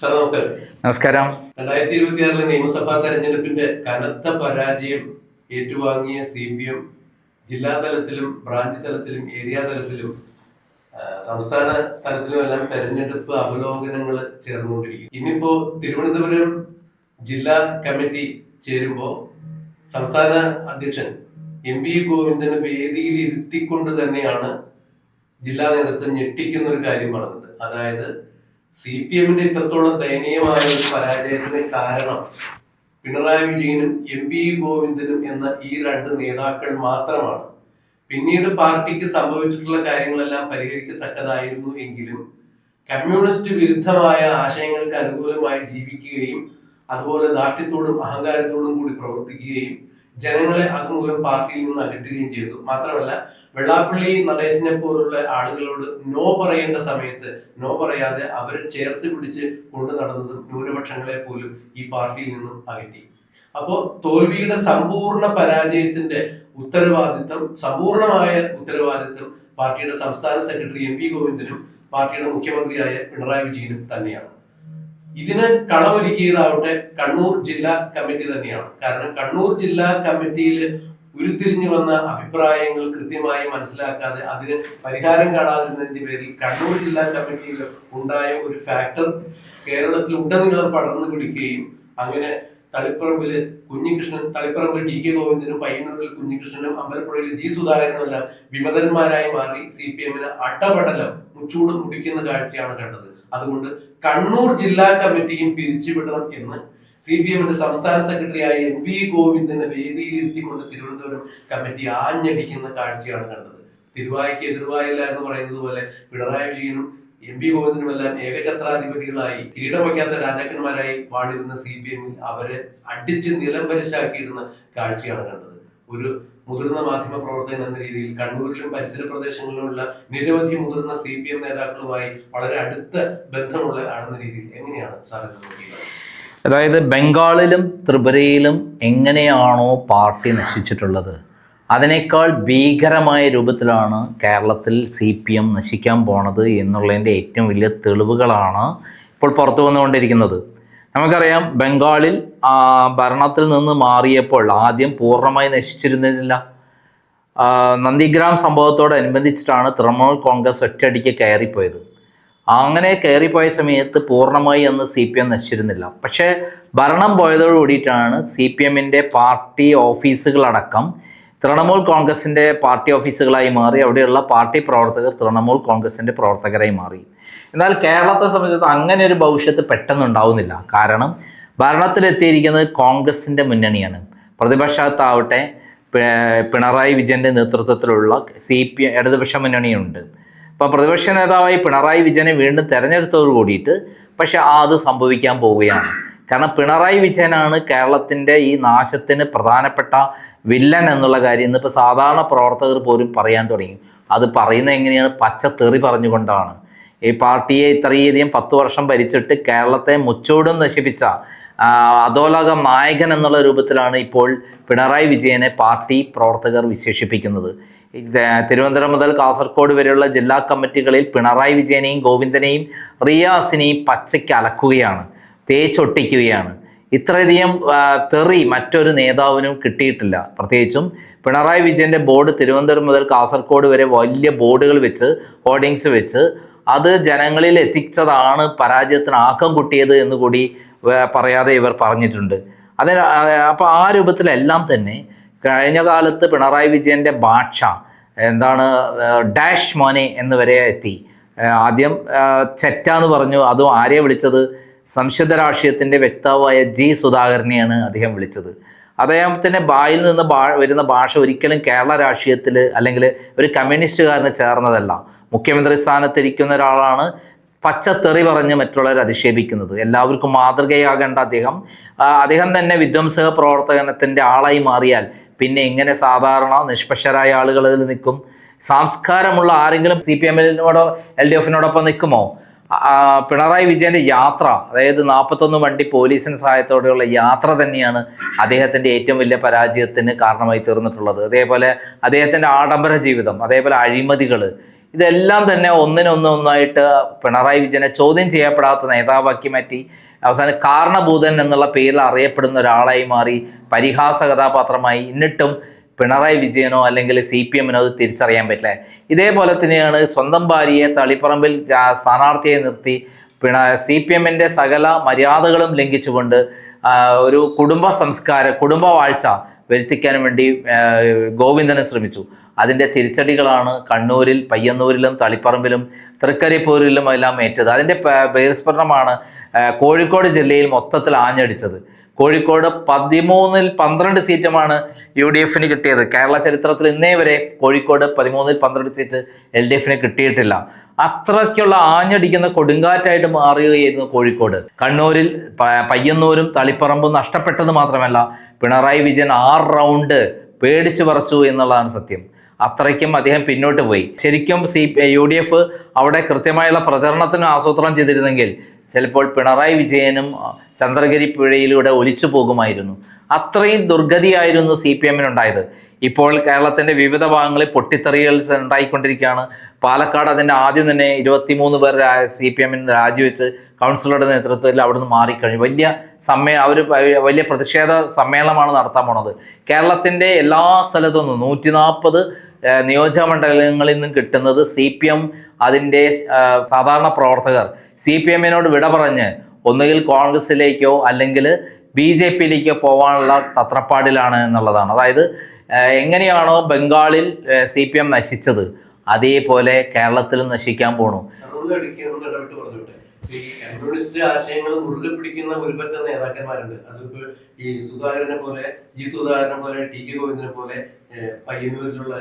Sir നമസ്കാരം. നമസ്കാരം. 2026 നിയമസഭാ തെരഞ്ഞെടുപ്പിന്റെ കനത്ത പരാജയം ഏറ്റുവാങ്ങിയ CPM ജില്ലാ തലത്തിലും ബ്രാഞ്ച് തലത്തിലും ഏരിയ തലത്തിലും സംസ്ഥാന തലത്തിലും എല്ലാം തെരഞ്ഞെടുപ്പ് അവലോകനങ്ങൾ ചേർന്നുകൊണ്ടിരിക്കും. ഇന്നിപ്പോ തിരുവനന്തപുരം ജില്ലാ കമ്മിറ്റി ചേരുമ്പോ സംസ്ഥാന അധ്യക്ഷൻ MV ഗോവിന്ദന് വേദിയിൽ ഇരുത്തിക്കൊണ്ട് തന്നെയാണ് ജില്ലാ നേതൃത്വം ഞെട്ടിക്കുന്ന ഒരു കാര്യം പറഞ്ഞത്. അതായത് CPMന്റെ ഇത്രത്തോളം ദയനീയമായ ഒരു പരാജയത്തിന് കാരണം പിണറായി വിജയനും MV ഗോവിന്ദനും എന്ന ഈ രണ്ട് നേതാക്കൾ മാത്രമാണ്. പിന്നീട് പാർട്ടിക്ക് സംഭവിച്ചിട്ടുള്ള കാര്യങ്ങളെല്ലാം പരിഹരിക്കത്തക്കതായിരുന്നു എങ്കിലും കമ്മ്യൂണിസ്റ്റ് വിരുദ്ധമായ ആശയങ്ങൾക്ക് അനുകൂലമായി ജീവിക്കുകയും അതുപോലെ ധാർഷ്ട്യത്തോടും അഹങ്കാരത്തോടും കൂടി പ്രവർത്തിക്കുകയും ജനങ്ങളെ അതുമൂലം പാർട്ടിയിൽ നിന്ന് അകറ്റുകയും ചെയ്തു. മാത്രമല്ല, വെള്ളാപ്പള്ളി നടേശനെ പോലുള്ള ആളുകളോട് നോ പറയേണ്ട സമയത്ത് നോ പറയാതെ അവരെ ചേർത്ത് പിടിച്ച് കൊണ്ടു നടന്നതും ന്യൂനപക്ഷങ്ങളെ പോലും ഈ പാർട്ടിയിൽ നിന്നും അകറ്റി. അപ്പോ തോൽവിയുടെ സമ്പൂർണ്ണ പരാജയത്തിന്റെ സമ്പൂർണമായ ഉത്തരവാദിത്വം പാർട്ടിയുടെ സംസ്ഥാന സെക്രട്ടറി MV ഗോവിന്ദനും പാർട്ടിയുടെ മുഖ്യമന്ത്രിയായ പിണറായി വിജയനും തന്നെയാണ്. ഇതിന് കളമൊരുക്കിയതാവട്ടെ കണ്ണൂർ ജില്ലാ കമ്മിറ്റി തന്നെയാണ്. കാരണം കണ്ണൂർ ജില്ലാ കമ്മിറ്റിയിൽ ഉരുത്തിരിഞ്ഞു വന്ന അഭിപ്രായങ്ങൾ കൃത്യമായി മനസ്സിലാക്കാതെ അതിന് പരിഹാരം കാണാതിരുന്നതിന്റെ പേരിൽ കണ്ണൂർ ജില്ലാ കമ്മിറ്റിയിൽ ഉണ്ടായ ഒരു ഫാക്ടർ കേരളത്തിൽ ഉടനീളം പടർന്നു പിടിക്കുകയും അങ്ങനെ തളിപ്പറമ്പില് തളിപ്പറമ്പിൽ TK ഗോവിന്ദനും പയ്യന്നൂരിൽ കുഞ്ഞികൃഷ്ണനും അമ്പലപ്പുഴയിൽ G സുധാകരനും എല്ലാം വിമതന്മാരായി മാറി CPMന് അട്ടപടലം മുച്ചൂട് മുടിക്കുന്ന കാഴ്ചയാണ് കണ്ടത്. അതുകൊണ്ട് കണ്ണൂർ ജില്ലാ കമ്മിറ്റിയും പിരിച്ചുവിടണം എന്ന് CPMന്റെ സംസ്ഥാന സെക്രട്ടറിയായ MV ഗോവിന്ദനെ വേദിയിലിരുത്തിക്കൊണ്ട് തിരുവനന്തപുരം കമ്മിറ്റി ആഞ്ഞടിക്കുന്ന കാഴ്ചയാണ് കണ്ടത്. തിരുവായ്ക്ക് എതിർവായില്ല എന്ന് പറയുന്നത് പോലെ പിണറായി വിജയനും MV ഗോവിന്ദനും എല്ലാം ഏകഛത്രാധിപതികളായി കിരീടം വയ്ക്കാത്ത രാജാക്കന്മാരായി വാണിരുന്ന CPMൽ അവരെ അടിച്ച് നിലംപരിശാക്കിയിടുന്ന കാഴ്ചയാണ് കണ്ടത്. ഒരു മുതിർന്ന മാധ്യമ പ്രവർത്തകൻ എന്ന രീതിയിൽ കണ്ണൂരിലും പരിസര പ്രദേശങ്ങളിലുമുള്ള നിരവധി മുതിർന്ന CPM നേതാക്കളുമായി വളരെ അടുത്ത ബന്ധമുള്ള ആണെന്ന രീതിയിൽ എങ്ങനെയാണ് സാർ ഇത് നോക്കിയത്? അതായത് ബംഗാളിലും ത്രിപുരയിലും എങ്ങനെയാണോ പാർട്ടി നശിച്ചിട്ടുള്ളത് അതിനേക്കാൾ ഭീകരമായ രൂപത്തിലാണ് കേരളത്തിൽ CPM നശിക്കാൻ പോണത് എന്നുള്ളതിൻ്റെ ഏറ്റവും വലിയ തെളിവുകളാണ് ഇപ്പോൾ പുറത്തു വന്നുകൊണ്ടിരിക്കുന്നത്. നമുക്കറിയാം, ബംഗാളിൽ ഭരണത്തിൽ നിന്ന് മാറിയപ്പോൾ ആദ്യം പൂർണ്ണമായി നശിച്ചിരുന്നില്ല. നന്ദിഗ്രാം സംഭവത്തോടനുബന്ധിച്ചിട്ടാണ് തൃണമൂൽ കോൺഗ്രസ് ഒറ്റയടിക്ക് കയറിപ്പോയത്. അങ്ങനെ കയറിപ്പോയ സമയത്ത് പൂർണ്ണമായി അന്ന് CPM നശിച്ചിരുന്നില്ല. പക്ഷേ ഭരണം പോയതോട് കൂടിയിട്ടാണ് CPMൻ്റെ പാർട്ടി ഓഫീസുകളടക്കം തൃണമൂൽ കോൺഗ്രസിൻ്റെ പാർട്ടി ഓഫീസുകളായി മാറി. അവിടെയുള്ള പാർട്ടി പ്രവർത്തകർ തൃണമൂൽ കോൺഗ്രസിൻ്റെ പ്രവർത്തകരായി മാറി. എന്നാൽ കേരളത്തെ സംബന്ധിച്ചിടത്തോളം അങ്ങനെ ഒരു ഭവിഷ്യത്ത് പെട്ടെന്ന് ഉണ്ടാവുന്നില്ല. കാരണം ഭരണത്തിലെത്തിയിരിക്കുന്നത് കോൺഗ്രസിൻ്റെ മുന്നണിയാണ്. പ്രതിപക്ഷത്താവട്ടെ പിണറായി വിജയൻ്റെ നേതൃത്വത്തിലുള്ള CPM ഇടതുപക്ഷ മുന്നണിയുണ്ട്. അപ്പോൾ പ്രതിപക്ഷ നേതാവായി പിണറായി വിജയനെ വീണ്ടും തെരഞ്ഞെടുത്തോട് കൂടിയിട്ട് പക്ഷെ അത് സംഭവിക്കാൻ പോവുകയാണ്. കാരണം പിണറായി വിജയനാണ് കേരളത്തിൻ്റെ ഈ നാശത്തിന് പ്രധാനപ്പെട്ട വില്ലൻ എന്നുള്ള കാര്യം ഇന്നിപ്പോൾ സാധാരണ പ്രവർത്തകർ പോലും പറയാൻ തുടങ്ങി. അത് പറയുന്നത് എങ്ങനെയാണ്? പച്ചത്തെറി പറഞ്ഞുകൊണ്ടാണ്. ഈ പാർട്ടിയെ ഇത്രയധികം 10 വർഷം ഭരിച്ചിട്ട് കേരളത്തെ മുച്ചോടും നശിപ്പിച്ച അധോലോക നായകൻ എന്നുള്ള രൂപത്തിലാണ് ഇപ്പോൾ പിണറായി വിജയനെ പാർട്ടി പ്രവർത്തകർ വിശേഷിപ്പിക്കുന്നത്. തിരുവനന്തപുരം മുതൽ കാസർഗോഡ് വരെയുള്ള ജില്ലാ കമ്മിറ്റികളിൽ പിണറായി വിജയനെയും ഗോവിന്ദനെയും റിയാസിനെയും പച്ചയ്ക്ക് അലക്കുകയാണ്, തേച്ചൊട്ടിക്കുകയാണ്. ഇത്രയധികം തെറി മറ്റൊരു നേതാവിനും കിട്ടിയിട്ടില്ല. പ്രത്യേകിച്ചും പിണറായി വിജയൻ്റെ ബോർഡ് തിരുവനന്തപുരം മുതൽ കാസർഗോഡ് വരെ വലിയ ബോർഡുകൾ വെച്ച്, ഹോർഡിങ്സ് വെച്ച് അത് ജനങ്ങളിൽ എത്തിച്ചതാണ് പരാജയത്തിന് ആക്കം കൂട്ടിയത് എന്ന് കൂടി പറയാതെ ഇവർ പറഞ്ഞിട്ടുണ്ട്. അപ്പോൾ ആ രൂപത്തിലെല്ലാം തന്നെ കഴിഞ്ഞ കാലത്ത് പിണറായി വിജയൻ്റെ ഭാഷ എന്താണ്, ഡാഷ് മോനെ എന്ന് വരെ എത്തി. ആദ്യം ചെറ്റാന്ന് പറഞ്ഞു. അതും ആരെയാണ് വിളിച്ചത്? സംശുദ്ധ രാഷ്ട്രീയത്തിൻ്റെ വ്യക്താവായ G സുധാകരനെയാണ് അദ്ദേഹം വിളിച്ചത്. അദ്ദേഹത്തിൻ്റെ ബായിൽ നിന്ന് വരുന്ന ഭാഷ ഒരിക്കലും കേരള രാഷ്ട്രീയത്തിൽ അല്ലെങ്കിൽ ഒരു കമ്മ്യൂണിസ്റ്റുകാരന് ചേർന്നതല്ല. മുഖ്യമന്ത്രി സ്ഥാനത്തിരിക്കുന്ന ഒരാളാണ് പച്ചത്തെറി പറഞ്ഞ് മറ്റുള്ളവരെ അധിക്ഷേപിക്കുന്നത്. എല്ലാവർക്കും മാതൃകയാകേണ്ട അദ്ദേഹം തന്നെ വിധ്വംസക പ്രവർത്തനത്തിൻ്റെ ആളായി മാറിയാൽ പിന്നെ എങ്ങനെ സാധാരണ നിഷ്പക്ഷരായ ആളുകൾ അതിൽ നിൽക്കും? സംസ്കാരമുള്ള ആരെങ്കിലും CPMനോടോ LDFനോടൊപ്പം നിൽക്കുമോ? പിണറായി വിജയൻ്റെ യാത്ര, അതായത് 41 വണ്ടി പോലീസിന് സഹായത്തോടെയുള്ള യാത്ര തന്നെയാണ് അദ്ദേഹത്തിൻ്റെ ഏറ്റവും വലിയ പരാജയത്തിന് കാരണമായി തീർന്നിട്ടുള്ളത്. അതേപോലെ അദ്ദേഹത്തിൻ്റെ ആഡംബര ജീവിതം, അതേപോലെ അഴിമതികൾ, ഇതെല്ലാം തന്നെ ഒന്നിനൊന്നായിട്ട് പിണറായി വിജയനെ ചോദ്യം ചെയ്യപ്പെടാത്ത നേതാവാക്കി മാറ്റി. അവസാനം കാരണഭൂതൻ എന്നുള്ള പേരിൽ അറിയപ്പെടുന്ന ഒരാളായി മാറി, പരിഹാസ കഥാപാത്രമായി. എന്നിട്ടും പിണറായി വിജയനോ അല്ലെങ്കിൽ CPM-നോ അത് തിരിച്ചറിയാൻ പറ്റില്ല. ഇതേപോലെ തന്നെയാണ് സ്വന്തം ഭാര്യയെ തളിപ്പറമ്പിൽ സ്ഥാനാർത്ഥിയെ നിർത്തി CPM-ന്റെ സകല മര്യാദകളും ലംഘിച്ചുകൊണ്ട് ഒരു കുടുംബ വാഴ്ച വരുത്തിക്കാൻ വേണ്ടി ഗോവിന്ദനെ ശ്രമിച്ചു. അതിൻ്റെ തിരിച്ചടികളാണ് കണ്ണൂരിൽ, പയ്യന്നൂരിലും, തളിപ്പറമ്പിലും, തൃക്കരിപ്പൂരിലും എല്ലാം ഏറ്റത്. അതിൻ്റെ ബഹിസ്ഫുരണമാണ് കോഴിക്കോട് ജില്ലയിൽ മൊത്തത്തിൽ ആഞ്ഞടിച്ചത്. കോഴിക്കോട് 13-ൽ 12 സീറ്റുമാണ് UDF-ന് കിട്ടിയത്. കേരള ചരിത്രത്തിൽ ഇന്നേ വരെ കോഴിക്കോട് 13-ൽ 12 സീറ്റ് LDF-ന് കിട്ടിയിട്ടില്ല. അത്രയ്ക്കുള്ള ആഞ്ഞടിക്കുന്ന കൊടുങ്കാറ്റായിട്ട് മാറുകയായിരുന്നു കോഴിക്കോട്. കണ്ണൂരിൽ പയ്യന്നൂരും തളിപ്പറമ്പും നഷ്ടപ്പെട്ടത് മാത്രമല്ല, പിണറായി വിജയൻ 6 റൗണ്ട് പേടിച്ചു പറച്ചു എന്നുള്ളതാണ് സത്യം. അത്രയ്ക്കും അദ്ദേഹം പിന്നോട്ട് പോയി. ശരിക്കും UDF അവിടെ കൃത്യമായുള്ള പ്രചരണത്തിന് ആസൂത്രണം ചെയ്തിരുന്നെങ്കിൽ ചിലപ്പോൾ പിണറായി വിജയനും ചന്ദ്രഗിരി പുഴയിലൂടെ ഒലിച്ചു പോകുമായിരുന്നു. അത്രയും ദുർഗതിയായിരുന്നു CPM-നുണ്ടായത്. ഇപ്പോൾ കേരളത്തിൻ്റെ വിവിധ ഭാഗങ്ങളിൽ പൊട്ടിത്തെറികൾ ഉണ്ടായിക്കൊണ്ടിരിക്കുകയാണ്. പാലക്കാട് അതിൻ്റെ ആദ്യം തന്നെ 23 പേർ CPM-ന് രാജിവെച്ച് കൗൺസിലറുടെ നേതൃത്വത്തിൽ അവിടുന്ന് മാറിക്കഴിഞ്ഞു. വലിയ പ്രതിഷേധ സമ്മേളനമാണ് നടത്താൻ പോണത്. കേരളത്തിൻ്റെ എല്ലാ സ്ഥലത്തു നിന്നും 140 നിയോജകമണ്ഡലങ്ങളിൽ നിന്നും കിട്ടുന്നത് CPM അതിൻ്റെ സാധാരണ പ്രവർത്തകർ CPM-നോട് വിട പറഞ്ഞ് ഒന്നുകിൽ കോൺഗ്രസിലേക്കോ അല്ലെങ്കിൽ BJP-യിലേക്കോ പോകാനുള്ള തത്രപ്പാടിലാണ് എന്നുള്ളതാണ്. അതായത് എങ്ങനെയാണോ ബംഗാളിൽ CPM നശിച്ചത് അതേപോലെ കേരളത്തിലും നശിക്കാൻ പോണു. ഈ കമ്മ്യൂണിസ്റ്റ് ആശയങ്ങൾ മുറുകെ പിടിക്കുന്ന ഒരുപറ്റ നേതാക്കന്മാരുണ്ട്. അതിപ്പോ ഈ സുധാകരനെ പോലെ, സുധാകരനെ പോലെ, TK ഗോവിന്ദനെ പോലെ, പയ്യന്നൂരിലുള്ള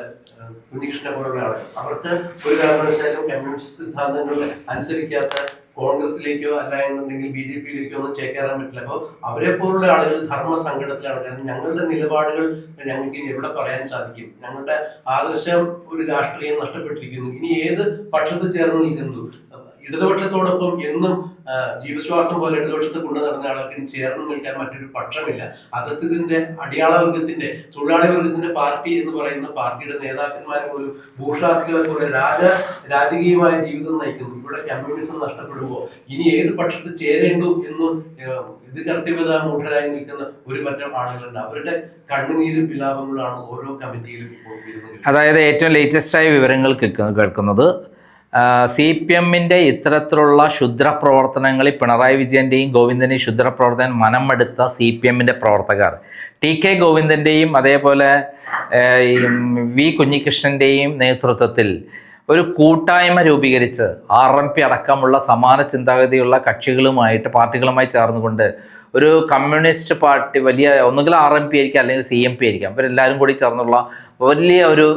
ഉണ്ണികൃഷ്ണനെ പോലുള്ള ആളുകൾ, അവർക്ക് ഒരു കാരണവശാലും കമ്മ്യൂണിസ്റ്റ് സിദ്ധാന്തങ്ങൾ അനുസരിക്കാത്ത കോൺഗ്രസിലേക്കോ അല്ല എന്നുണ്ടെങ്കിൽ BJP-യിലേക്കോ ഒന്നും ചേക്കേറാൻ പറ്റില്ല. അപ്പോൾ അവരെ പോലുള്ള ആളുകൾ ധർമ്മ സങ്കടത്തിലാണ്. കാരണം ഞങ്ങളുടെ നിലപാടുകൾ ഞങ്ങൾക്ക് ഇനി എവിടെ പറയാൻ സാധിക്കും? ഞങ്ങളുടെ ആദർശം ഒരു രാഷ്ട്രീയം നഷ്ടപ്പെട്ടിരിക്കുന്നു. ഇനി ഏത് പക്ഷത്ത് ചേർന്ന് നിൽക്കുന്നു? ഇടതുപക്ഷത്തോടൊപ്പം എന്നും ജീവശ്വാസം പോലെ ഇടതുപക്ഷത്തെ കൊണ്ടു നടന്ന ആൾക്ക് ചേർന്ന് നിൽക്കാൻ മറ്റൊരു പക്ഷമില്ല. അധസ്ഥിതിന്റെ അടിയാളവർഗത്തിന്റെ, തൊഴിലാളി വർഗത്തിന്റെ പാർട്ടി എന്ന് പറയുന്ന പാർട്ടിയുടെ നേതാക്കന്മാരെ പോലും ഭൂഷാസികളെ പോലെ രാജകീയമായ ജീവിതം നയിക്കുന്നു. ഇവിടെ കമ്മ്യൂണിസം നഷ്ടപ്പെടുമ്പോൾ ഇനി ഏത് പക്ഷത്ത് ചേരേണ്ടു എന്ന് ഇത് കർത്തവ്യത മൂഢരായി നിൽക്കുന്ന ഒരു പറ്റം ആളുകളുണ്ട്. അവരുടെ കണ്ണുനീരും വിലാപങ്ങളാണ് ഓരോ കമ്മിറ്റിയിലും ഇപ്പോൾ വരുന്നത്. അതായത് ഏറ്റവും ലേറ്റസ്റ്റായ വിവരങ്ങൾ കേൾക്കുന്നത് CPM-ന്റെ ഇത്തരത്തിലുള്ള ക്ഷുദ്രപ്രവർത്തനങ്ങളിൽ പിണറായി വിജയന്റെയും ഗോവിന്ദന്റെയും ക്ഷുദ്രപ്രവർത്തനം മനമെടുത്ത CPM-ന്റെ പ്രവർത്തകർ TK ഗോവിന്ദന്റെയും അതേപോലെ V കുഞ്ഞികൃഷ്ണന്റെയും നേതൃത്വത്തിൽ ഒരു കൂട്ടായ്മ രൂപീകരിച്ച് RMP അടക്കമുള്ള സമാന ചിന്താഗതിയുള്ള പാർട്ടികളുമായി ചേർന്നുകൊണ്ട് ഒരു കമ്മ്യൂണിസ്റ്റ് പാർട്ടി, ഒന്നുകിൽ RMP ആയിരിക്കാം അല്ലെങ്കിൽ CMP ആയിരിക്കാം, അവരെല്ലാവരും കൂടി ചേർന്നുള്ള വലിയൊരു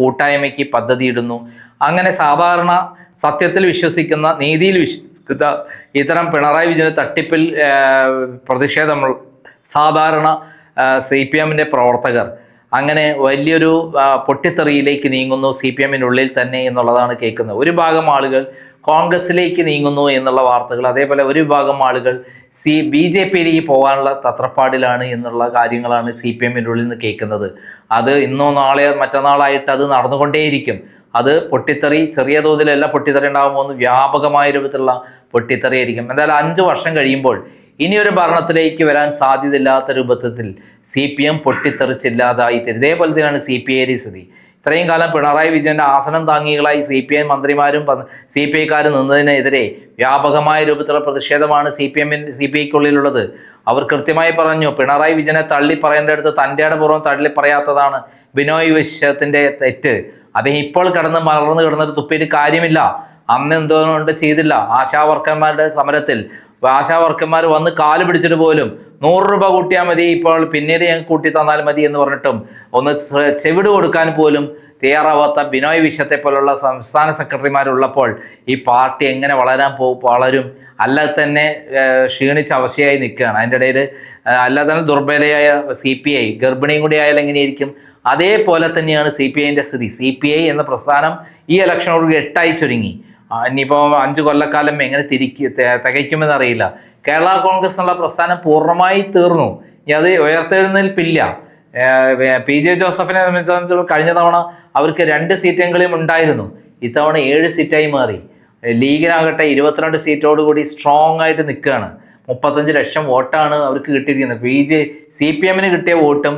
കൂട്ടായ്മയ്ക്ക് പദ്ധതിയിടുന്നു. അങ്ങനെ സാധാരണ സത്യത്തിൽ വിശ്വസിക്കുന്ന, നീതിയിൽ വിശ്വസിക്കുന്ന ഇത്തരം പിണറായി വിജയൻ തട്ടിപ്പിൽ പ്രതിഷേധമുള്ള സാധാരണ CPM-ന്റെ പ്രവർത്തകർ അങ്ങനെ വലിയൊരു പൊട്ടിത്തെറിയിലേക്ക് നീങ്ങുന്നു CPM-നുള്ളിൽ തന്നെ എന്നുള്ളതാണ് കേൾക്കുന്നത്. ഒരു ഭാഗം ആളുകൾ കോൺഗ്രസിലേക്ക് നീങ്ങുന്നു എന്നുള്ള വാർത്തകൾ, അതേപോലെ ഒരു വിഭാഗം ആളുകൾ BJP-യിലേക്ക് പോകാനുള്ള തത്രപ്പാടിലാണ് എന്നുള്ള കാര്യങ്ങളാണ് CPM-നുള്ളിൽ നിന്ന് കേൾക്കുന്നത്. അത് ഇന്നോ നാളെയോ മറ്റന്നാളായിട്ട് അത് നടന്നുകൊണ്ടേയിരിക്കും. അത് പൊട്ടിത്തെറി ചെറിയ തോതിലല്ല പൊട്ടിത്തെറി ഉണ്ടാകുമ്പോൾ വ്യാപകമായ രൂപത്തിലുള്ള പൊട്ടിത്തെറിയായിരിക്കും. എന്തായാലും 5 വർഷം കഴിയുമ്പോൾ ഇനിയൊരു ഭരണത്തിലേക്ക് വരാൻ സാധ്യതയില്ലാത്ത രൂപത്തിൽ CPM പൊട്ടിത്തെറിച്ചില്ലാതായി തരും. ഇതേപോലെ തന്നെയാണ് CPI-യുടെ സ്ഥിതി. ഇത്രയും കാലം പിണറായി വിജയന്റെ ആസനം താങ്ങികളായി CPI മന്ത്രിമാരും CPI-ക്കാരും നിന്നതിനെതിരെ വ്യാപകമായ രൂപത്തിലുള്ള പ്രതിഷേധമാണ് CPI-ക്കുള്ളിലുള്ളത്. അവർ കൃത്യമായി പറഞ്ഞു, പിണറായി വിജയനെ തള്ളി പറയേണ്ടടുത്ത് തൻ്റെ പൂർവ്വം തള്ളി പറയാത്തതാണ് ബിനോയ് വിശ്വത്തിന്റെ തെറ്റ്. അദ്ദേഹം ഇപ്പോൾ വളർന്നു കിടന്നിട്ട് തുപ്പിയിട്ട് കാര്യമില്ല. അന്ന് എന്തുകൊണ്ട് ചെയ്തില്ല? ആശാവർക്കന്മാരുടെ സമരത്തിൽ ആശാവർക്കന്മാർ വന്ന് കാല് പിടിച്ചിട്ട് പോലും 100 രൂപ കൂട്ടിയാൽ മതി, ഇപ്പോൾ പിന്നീട് ഞങ്ങൾ കൂട്ടി തന്നാൽ മതി എന്ന് പറഞ്ഞിട്ടും ഒന്ന് ചെവിട് കൊടുക്കാൻ പോലും തയ്യാറാവാത്ത ബിനോയ് വിശ്വത്തെ പോലുള്ള സംസ്ഥാന സെക്രട്ടറിമാരുള്ളപ്പോൾ ഈ പാർട്ടി എങ്ങനെ വളരും? അല്ലാതെ തന്നെ ക്ഷീണിച്ച് അവശയായി നിൽക്കുകയാണ്. അതിൻ്റെ ഇടയിൽ അല്ലാതെ തന്നെ ദുർബലയായ CPI ഗർഭിണിയും കൂടി ആയാൽ എങ്ങനെയായിരിക്കും? അതേപോലെ തന്നെയാണ് CPI-ന്റെ സ്ഥിതി. CPI എന്ന പ്രസ്ഥാനം ഈ ഇലക്ഷനോട് 8 ചുരുങ്ങി. ഇനിയിപ്പോൾ 5 കൊല്ലക്കാലം എങ്ങനെ തികയ്ക്കുമെന്നറിയില്ല. കേരള കോൺഗ്രസ് എന്നുള്ള പ്രസ്ഥാനം പൂർണ്ണമായി തീർന്നു. ഇനി അത് ഉയർത്തെഴുന്നേൽപ്പില്ല. PJ ജോസഫിനെ സംബന്ധിച്ചിടത്തോളം കഴിഞ്ഞ തവണ അവർക്ക് 2 സീറ്റെങ്കിലും ഉണ്ടായിരുന്നു. ഇത്തവണ 7 സീറ്റായി മാറി. ലീഗിനാകട്ടെ 22 സീറ്റോടുകൂടി സ്ട്രോങ് ആയിട്ട് നിൽക്കുകയാണ്. 35 ലക്ഷം വോട്ടാണ് അവർക്ക് കിട്ടിയിരിക്കുന്നത്. CPM കിട്ടിയ വോട്ടും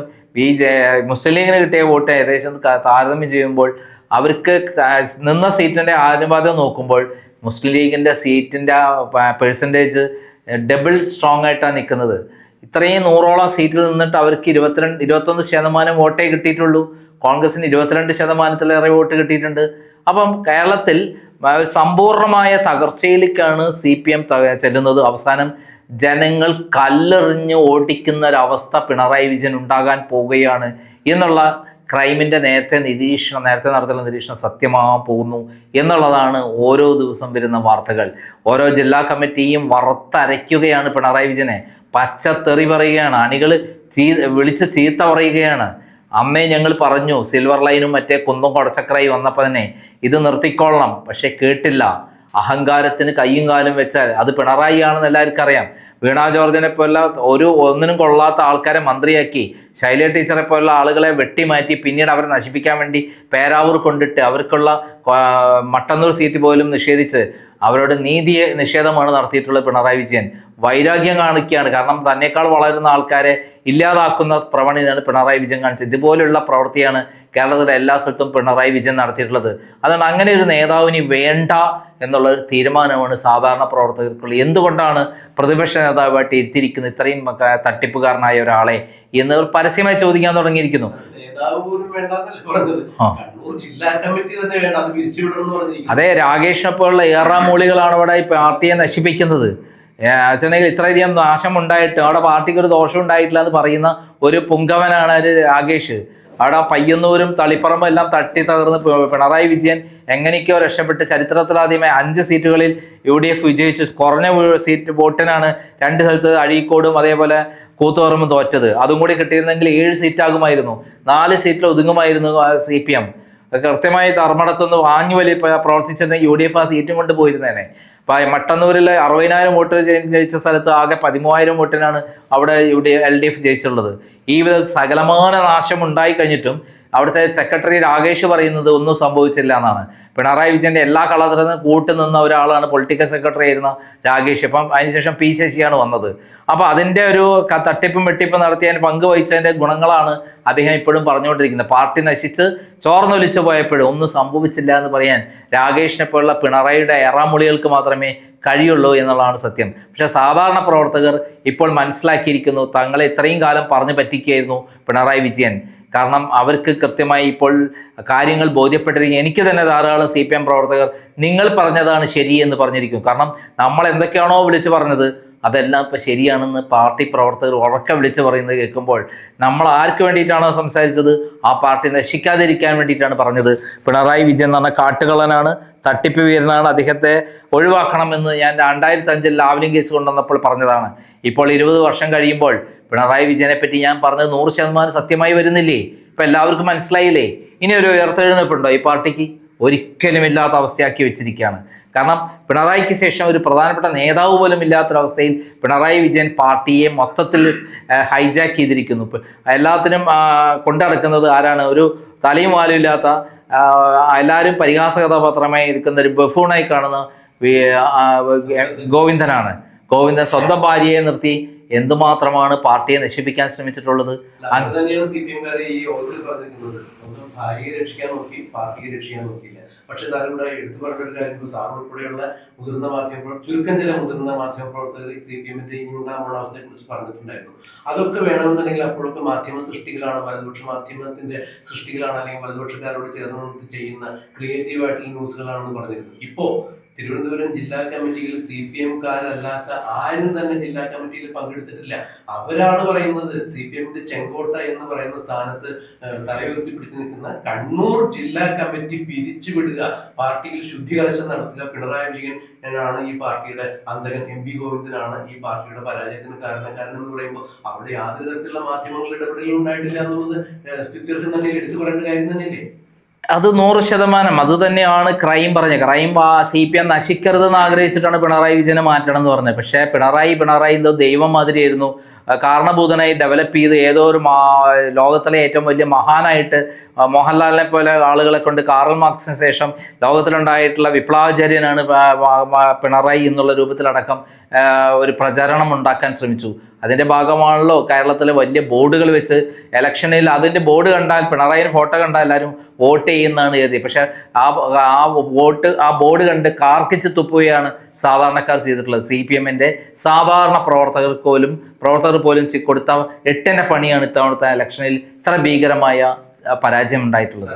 മുസ്ലിം ലീഗിന് കിട്ടിയ വോട്ട് ഏകദേശം താരതമ്യം ചെയ്യുമ്പോൾ അവർക്ക് നിന്ന സീറ്റിന്റെ ആനുപാതം നോക്കുമ്പോൾ മുസ്ലിം ലീഗിന്റെ സീറ്റിന്റെ പെർസെൻറ്റേജ് ഡബിൾ സ്ട്രോങ് ആയിട്ടാണ് നിൽക്കുന്നത്. ഇത്രയും 100ഓളം സീറ്റിൽ നിന്നിട്ട് അവർക്ക് 21% വോട്ടേ കിട്ടിയിട്ടുള്ളൂ. കോൺഗ്രസിന് 22%-ലേറെ വോട്ട് കിട്ടിയിട്ടുണ്ട്. അപ്പം കേരളത്തിൽ സമ്പൂർണമായ തകർച്ചയിലേക്കാണ് CPM ചെല്ലുന്നത്. അവസാനം ജനങ്ങൾ കല്ലെറിഞ്ഞ് ഓടിക്കുന്ന ഒരവസ്ഥ പിണറായി വിജയൻ ഉണ്ടാകാൻ പോവുകയാണ് എന്നുള്ള ക്രൈമിൻ്റെ നേരത്തെ നടത്തുന്ന നിരീക്ഷണം സത്യമാകാൻ പോകുന്നു എന്നുള്ളതാണ് ഓരോ ദിവസം വരുന്ന വാർത്തകൾ. ഓരോ ജില്ലാ കമ്മിറ്റിയും വറുത്തരയ്ക്കുകയാണ് പിണറായി വിജയനെ. പച്ചത്തെറി പറയുകയാണ്. അണികൾ വിളിച്ച് ചീത്ത പറയുകയാണ്. അമ്മേ ഞങ്ങൾ പറഞ്ഞു, സിൽവർ ലൈനും മറ്റേ കുന്തും കൊടച്ചക്രായി വന്നപ്പോൾ തന്നെ ഇത് നിർത്തിക്കൊള്ളണം, പക്ഷെ കേട്ടില്ല. അഹങ്കാരത്തിന് കയ്യും കാലും വെച്ചാൽ അത് പിണറായി ആണെന്ന് എല്ലാവർക്കും അറിയാം. വീണ ജോർജിനെ പോലുള്ള ഒന്നിനും കൊള്ളാത്ത ആൾക്കാരെ മന്ത്രിയാക്കി, ശൈല ടീച്ചറെ പോലുള്ള ആളുകളെ വെട്ടിമാറ്റി പിന്നീട് അവരെ നശിപ്പിക്കാൻ വേണ്ടി പേരാവൂർ കൊണ്ടിട്ട് അവർക്കുള്ള മട്ടന്നൂർ സീറ്റ് പോലും നിഷേധിച്ച് അവരോട് നിഷേധമാണ് നടത്തിയിട്ടുള്ളത് പിണറായി വിജയൻ. വൈരാഗ്യം കാണിക്കുകയാണ്. കാരണം തന്നെക്കാൾ വളരുന്ന ആൾക്കാരെ ഇല്ലാതാക്കുന്ന പ്രവണതയാണ് പിണറായി വിജയൻ കാണിച്ചത്. ഇതുപോലുള്ള പ്രവൃത്തിയാണ് കേരളത്തിലെ എല്ലാ സ്ഥലത്തും പിണറായി വിജയൻ നടത്തിയിട്ടുള്ളത്. അതുകൊണ്ട് അങ്ങനെ ഒരു നേതാവിന് വേണ്ട എന്നുള്ള ഒരു തീരുമാനമാണ് സാധാരണ പ്രവർത്തകർക്കുള്ളത്. എന്തുകൊണ്ടാണ് പ്രതിപക്ഷ നേതാവായിട്ട് ഇരുത്തിയിരിക്കുന്നത് ഇത്രയും തട്ടിപ്പുകാരനായ ഒരാളെ എന്ന് പരസ്യമായി ചോദിക്കാൻ തുടങ്ങിയിരിക്കുന്നു. അതെ, രാകേഷിനെ പോലുള്ള ഏറാമൂളികളാണ് ഇവിടെ ഈ പാർട്ടിയെ നശിപ്പിക്കുന്നത്. വെച്ചിട്ടുണ്ടെങ്കിൽ ഇത്രയധികം നാശം ഉണ്ടായിട്ട് അവിടെ പാർട്ടിക്ക് ഒരു ദോഷം ഉണ്ടായിട്ടില്ല എന്ന് പറയുന്ന ഒരു പുങ്കവനാണ് രാകേഷ്. അവിടെ പയ്യന്നൂരും തളിപ്പറമ്പും എല്ലാം തട്ടി തകർന്ന് പിണറായി വിജയൻ എങ്ങനെയൊക്കെയോ രക്ഷപ്പെട്ട് ചരിത്രത്തിലാദ്യമായി 5 സീറ്റുകളിൽ UDF വിജയിച്ചു. കുറഞ്ഞ സീറ്റ് വോട്ടിനാണ് 2 സ്ഥലത്ത് അഴീക്കോടും അതേപോലെ കൂത്തുപറമ്പും തോറ്റത്. അതും കൂടി കിട്ടിയിരുന്നെങ്കിൽ 7 സീറ്റാകുമായിരുന്നു. 4 സീറ്റിൽ ഒതുങ്ങുമായിരുന്നു CPM. കൃത്യമായി ധർമ്മടത്തുനിന്ന് വാങ്ങി വലിയ പ്രവർത്തിച്ചിരുന്നെങ്കിൽ UDF ആ സീറ്റും കൊണ്ട് പോയിരുന്നേനെ. മട്ടന്നൂരിലെ 60,000 വോട്ട് ജയിച്ച സ്ഥലത്ത് ആകെ 13,000 വോട്ടിനാണ് അവിടെ LDF ജയിച്ചുള്ളത്. ഈ വിധ സകലമാന നാശം ഉണ്ടായി കഴിഞ്ഞിട്ടും അവിടുത്തെ സെക്രട്ടറി രാകേഷ് പറയുന്നത് ഒന്നും സംഭവിച്ചില്ല എന്നാണ്. പിണറായി വിജയന്റെ എല്ലാ കളത്തിലും കൂട്ടുനിന്ന ഒരാളാണ് പൊളിറ്റിക്കൽ സെക്രട്ടറി ആയിരുന്ന രാകേഷ്. അപ്പം അതിനുശേഷം P ശശിയാണ് വന്നത്. അപ്പോൾ അതിൻ്റെ ഒരു തട്ടിപ്പും വെട്ടിപ്പും നടത്തിയതിന് പങ്കുവഹിച്ചതിൻ്റെ ഗുണങ്ങളാണ് അദ്ദേഹം ഇപ്പോഴും പറഞ്ഞുകൊണ്ടിരിക്കുന്നത്. പാർട്ടി നശിച്ച് ചോർന്നൊലിച്ചു പോയപ്പോഴും ഒന്നും സംഭവിച്ചില്ല എന്ന് പറയാൻ രാകേഷിനെ പോലുള്ള പിണറായിയുടെ എറാമുളികൾക്ക് മാത്രമേ കഴിയുള്ളൂ എന്നുള്ളതാണ് സത്യം. പക്ഷെ സാധാരണ പ്രവർത്തകർ ഇപ്പോൾ മനസ്സിലാക്കിയിരിക്കുന്നു തങ്ങളെ ഇത്രയും കാലം പറഞ്ഞു പറ്റിക്കുകയായിരുന്നു പിണറായി വിജയൻ. കാരണം അവർക്ക് കൃത്യമായി ഇപ്പോൾ കാര്യങ്ങൾ ബോധ്യപ്പെട്ടിരിക്കും. എനിക്ക് തന്നെ ധാരാളം CPM പ്രവർത്തകർ നിങ്ങൾ പറഞ്ഞതാണ് ശരി എന്ന് പറഞ്ഞിരിക്കും. കാരണം നമ്മൾ എന്തൊക്കെയാണോ വിളിച്ചു പറഞ്ഞത് അതെല്ലാം ഇപ്പോൾ ശരിയാണെന്ന് പാർട്ടി പ്രവർത്തകർ ഉറക്കെ വിളിച്ചു പറയുന്നത് കേൾക്കുമ്പോൾ നമ്മൾ ആർക്ക് വേണ്ടിയിട്ടാണോ സംസാരിച്ചത് ആ പാർട്ടി നശിക്കാതിരിക്കാൻ വേണ്ടിയിട്ടാണ് പറഞ്ഞത്. പിണറായി വിജയൻ എന്ന് പറഞ്ഞ കാട്ടുകള്ളനാണ്, തട്ടിപ്പ് വീരനാണ്, അദ്ദേഹത്തെ ഒഴിവാക്കണമെന്ന് ഞാൻ 2005 ലാവ്ലിൻ കേസ് കൊണ്ടുവന്നപ്പോൾ പറഞ്ഞതാണ്. ഇപ്പോൾ 20 വർഷം കഴിയുമ്പോൾ പിണറായി വിജയനെ പറ്റി ഞാൻ പറഞ്ഞത് 100% സത്യമായി വരുന്നില്ലേ? ഇപ്പം എല്ലാവർക്കും മനസ്സിലായില്ലേ? ഇനി ഒരു ഉയർത്തെഴുന്നേൽപ്പുണ്ടോ ഈ പാർട്ടിക്ക്? ഒരിക്കലും ഇല്ലാത്ത അവസ്ഥയാക്കി വെച്ചിരിക്കുകയാണ്. കാരണം പിണറായിക്ക് ശേഷം ഒരു പ്രധാനപ്പെട്ട നേതാവ് പോലും ഇല്ലാത്തൊരവസ്ഥയിൽ പിണറായി വിജയൻ പാർട്ടിയെ മൊത്തത്തിൽ ഹൈജാക്ക് ചെയ്തിരിക്കുന്നു. എല്ലാത്തിനും കൊണ്ടടക്കുന്നത് ആരാണ്? ഒരു തലയും വാലും ഇല്ലാത്ത എല്ലാവരും പരിഹാസ കഥാപാത്രമായി ഇരിക്കുന്ന ഒരു ബഫൂണായി കാണുന്ന ഗോവിന്ദനാണ്. ഗോവിന്ദൻ സ്വന്തം ഭാര്യയെ നിർത്തി എന്തുമാത്രമാണ് പാർട്ടിയെ നശിപ്പിക്കാൻ ശ്രമിച്ചിട്ടുള്ളത്. ഭാര്യയെ രക്ഷിക്കാൻ നോക്കി, പാർട്ടിയെ രക്ഷിക്കാൻ നോക്കിയില്ല. പക്ഷെ താങ്കളുടെ എടുത്തു പറഞ്ഞ ഒരു കാര്യം, സാർ ഉൾപ്പെടെയുള്ള മുതിർന്ന ചുരുക്കം ചില മുതിർന്ന മാധ്യമപ്രവർത്തകർ CPM-ന്റെ ഇനി ഉണ്ടാകുന്ന അവസ്ഥയെ കുറിച്ച് പറഞ്ഞിട്ടുണ്ടായിരുന്നു. അതൊക്കെ വേണമെന്നുണ്ടെങ്കിൽ അപ്പോഴൊക്കെ മാധ്യമ സൃഷ്ടികളാണ്, വലതുപക്ഷ മാധ്യമത്തിന്റെ സൃഷ്ടികളാണ്, അല്ലെങ്കിൽ വലതുപക്ഷക്കാരോട് ചേർന്ന് ചെയ്യുന്ന ക്രിയേറ്റീവ് ആയിട്ടുള്ള ന്യൂസുകളാണെന്ന് പറഞ്ഞിരുന്നു. ഇപ്പോ തിരുവനന്തപുരം ജില്ലാ കമ്മിറ്റിയിൽ CPM-കാരല്ലാത്ത ആരും തന്നെ ജില്ലാ കമ്മിറ്റിയിൽ പങ്കെടുത്തിട്ടില്ല. അവരാണ് പറയുന്നത് CPM-ന്റെ ചെങ്കോട്ട എന്ന് പറയുന്ന സ്ഥാനത്ത് തലയുയർത്തി പിടിച്ചു നിൽക്കുന്ന കണ്ണൂർ ജില്ലാ കമ്മിറ്റി പിരിച്ചുവിടുക, പാർട്ടിയിൽ ശുദ്ധികലശം നടത്തുക. പിണറായി വിജയനാണ് ഈ പാർട്ടിയുടെ അന്തകൻ, MP ഗോവിന്ദനാണ് ഈ പാർട്ടിയുടെ പരാജയത്തിന് കാരണക്കാരൻ എന്ന് പറയുമ്പോൾ അവിടെ യാതൊരു തരത്തിലുള്ള മാധ്യമങ്ങളുടെ ഇടപെടലും ഉണ്ടായിട്ടില്ല എന്നുള്ളത് സ്തുത്യർഹം തന്നെ എടുത്തു പറയേണ്ട കാര്യം തന്നെയല്ലേ? അത് 100%. അത് തന്നെയാണ് ക്രൈം പറഞ്ഞത്. CPM നശിക്കരുതെന്ന് ആഗ്രഹിച്ചിട്ടാണ് പിണറായി വിജയനെ മാറ്റണം എന്ന് പറഞ്ഞത്. പക്ഷേ പിണറായി എന്തോ ദൈവം മാതിരിയായിരുന്നു. കാരണഭൂതനായി ഡെവലപ്പ് ചെയ്ത് ഏതോ ഒരു ലോകത്തിലെ ഏറ്റവും വലിയ മഹാനായിട്ട് മോഹൻലാലിനെ പോലെ ആളുകളെ കൊണ്ട് കാറൽ മാർക്സിന് ശേഷം ലോകത്തിലുണ്ടായിട്ടുള്ള വിപ്ലവാചാര്യനാണ് പിണറായി എന്നുള്ള രൂപത്തിലടക്കം ഒരു പ്രചരണം ഉണ്ടാക്കാൻ ശ്രമിച്ചു. അതിൻ്റെ ഭാഗമാണല്ലോ കേരളത്തിലെ വലിയ ബോർഡുകൾ വെച്ച് ഇലക്ഷനിൽ അതിൻ്റെ ബോർഡ് കണ്ടാൽ പിണറായിയുടെ ഫോട്ടോ കണ്ടാൽ എല്ലാവരും വോട്ട് ചെയ്യുന്നതാണ് കരുതി. പക്ഷെ ആ ബോർഡ് കണ്ട് കാർക്കിച്ച് തുപ്പുകയാണ് സാധാരണക്കാർ ചെയ്തിട്ടുള്ളത്. CPM-ന്റെ സാധാരണ പ്രവർത്തകർ പോലും കൊടുത്ത 8 പണിയാണ് ഇത്തവണത്തെ ഇലക്ഷനിൽ ഇത്ര ഭീകരമായ പരാജയം ഉണ്ടായിട്ടുള്ളത്.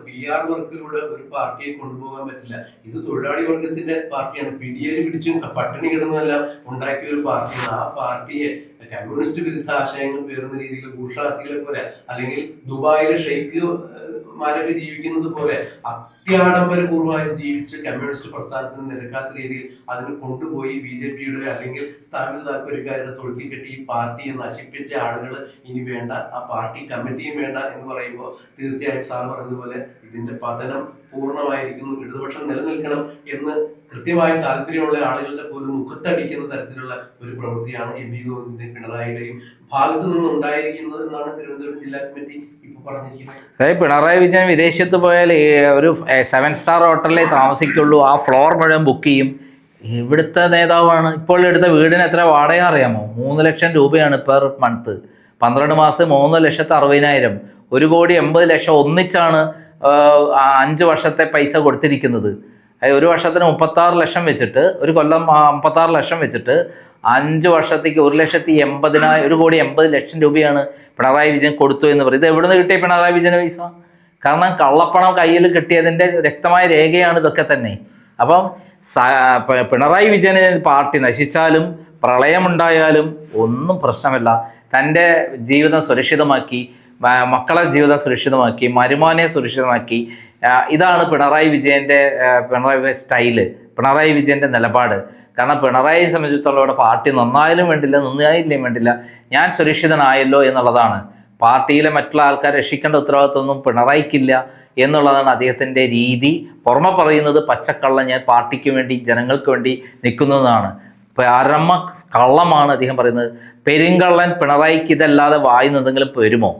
PR വർക്കിലൂടെ ഒരു പാർട്ടിയെ കൊണ്ടുപോകാൻ പറ്റില്ല. ഇത് തൊഴിലാളി വർഗത്തിന്റെ പാർട്ടിയാണ്. പിടിയേരി പിടിച്ചും പട്ടിണി കിടന്നെല്ലാം ഉണ്ടാക്കിയ ഒരു പാർട്ടിയാണ്. ആ പാർട്ടിയെ കമ്മ്യൂണിസ്റ്റ് വിരുദ്ധ ആശയങ്ങൾ പേരുന്ന രീതിയിൽ ബൂർഷാസികളെ പോലെ അല്ലെങ്കിൽ ദുബായിലെ ഷെയ്ഖ്മാരൊക്കെ ജീവിക്കുന്നത് പോലെ അത്യാഡംബരപൂർവ്വമായി ജീവിച്ച് കമ്മ്യൂണിസ്റ്റ് പ്രസ്ഥാനത്തിന് നിരക്കാത്ത രീതിയിൽ അതിന് കൊണ്ടുപോയി BJP-യുടെ അല്ലെങ്കിൽ സ്ഥാപിത താല്പര്യക്കാരുടെ തൊഴുത്തിൽ കെട്ടി ഈ പാർട്ടിയെ നശിപ്പിച്ച ആളുകൾ ഇനി വേണ്ട, ആ പാർട്ടി കമ്മിറ്റിയും വേണ്ട എന്ന് പറയുമ്പോൾ തീർച്ചയായും സാർ പറഞ്ഞതുപോലെ ഇതിന്റെ പതനം പൂർണ്ണമായിരിക്കുന്നു. ഇടതുപക്ഷം നിലനിൽക്കണം എന്ന് കൃത്യമായ താല്പര്യമുള്ള ആളുകളുടെ പോലും മുഖത്തടിക്കുന്ന തരത്തിലുള്ള ഒരു പ്രവൃത്തിയാണ് MP ഗോവിന്ദന്റെയും പിണറായിയുടെയും ഭാഗത്തു നിന്നുണ്ടായിരിക്കുന്നത് എന്നാണ് തിരുവനന്തപുരം ജില്ലാ കമ്മിറ്റി ഇപ്പൊ പറഞ്ഞിരിക്കുന്നത്. അതായത് പിണറായി വിജയൻ വിദേശത്ത് പോയാൽ ഒരു 7-star ഹോട്ടലിലേ താമസിക്കുള്ളൂ, ആ ഫ്ലോർ മുഴുവൻ ബുക്ക് ചെയ്യും. ഇവിടുത്തെ നേതാവാണ്. ഇപ്പോൾ എടുത്ത വീടിന് എത്ര വാടക അറിയാമോ? 3 ലക്ഷം രൂപയാണ് പെർ മന്ത്. 12 മാസം 3,60,000. 1,80,00,000 ഒന്നിച്ചാണ് 5 വർഷത്തെ പൈസ കൊടുത്തിരിക്കുന്നത്. ഒരു വർഷത്തിന് 36 ലക്ഷം വെച്ചിട്ട്, ഒരു കൊല്ലം 56 ലക്ഷം വെച്ചിട്ട് 5 വർഷത്തേക്ക് 1,80,000 രൂപയാണ് പിണറായി വിജയൻ കൊടുത്തു എന്ന് പറയും. ഇത് എവിടെ നിന്ന് കിട്ടിയ പിണറായി വിജയന് പൈസ? കാരണം കള്ളപ്പണം കയ്യിൽ കിട്ടിയതിൻ്റെ വ്യക്തമായ രേഖയാണ് ഇതൊക്കെ തന്നെ. അപ്പം പിണറായി വിജയന് പാർട്ടി നശിച്ചാലും പ്രളയമുണ്ടായാലും ഒന്നും പ്രശ്നമല്ല. തൻ്റെ ജീവിതം സുരക്ഷിതമാക്കി, മക്കളെ ജീവിതം സുരക്ഷിതമാക്കി, മരുമോനെ സുരക്ഷിതമാക്കി. ഇതാണ് പിണറായി വിജയൻ്റെ സ്റ്റൈല്, പിണറായി വിജയൻ്റെ നിലപാട്. കാരണം പിണറായിയെ സംബന്ധിച്ചിടത്തോളം ഇവിടെ പാർട്ടി നന്നായാലും വേണ്ടില്ല, നന്നായില്ലേയും വേണ്ടില്ല, ഞാൻ സുരക്ഷിതനായല്ലോ എന്നുള്ളതാണ്. പാർട്ടിയിലെ മറ്റുള്ള ആൾക്കാരെ രക്ഷിക്കേണ്ട ഉത്തരവാദിത്വമൊന്നും പിണറായിക്കില്ല എന്നുള്ളതാണ് അദ്ദേഹത്തിൻ്റെ രീതി. പുറമെ പറയുന്നത് പച്ചക്കള്ള, ഞാൻ പാർട്ടിക്ക് വേണ്ടി ജനങ്ങൾക്ക് വേണ്ടി നിൽക്കുന്നതാണ്. പരമ കള്ളമാണ് അദ്ദേഹം പറയുന്നത്. പെരുങ്കള്ളൻ പിണറായിക്ക് ഇതല്ലാതെ വായി നിന്നെങ്കിലും വരുമോ?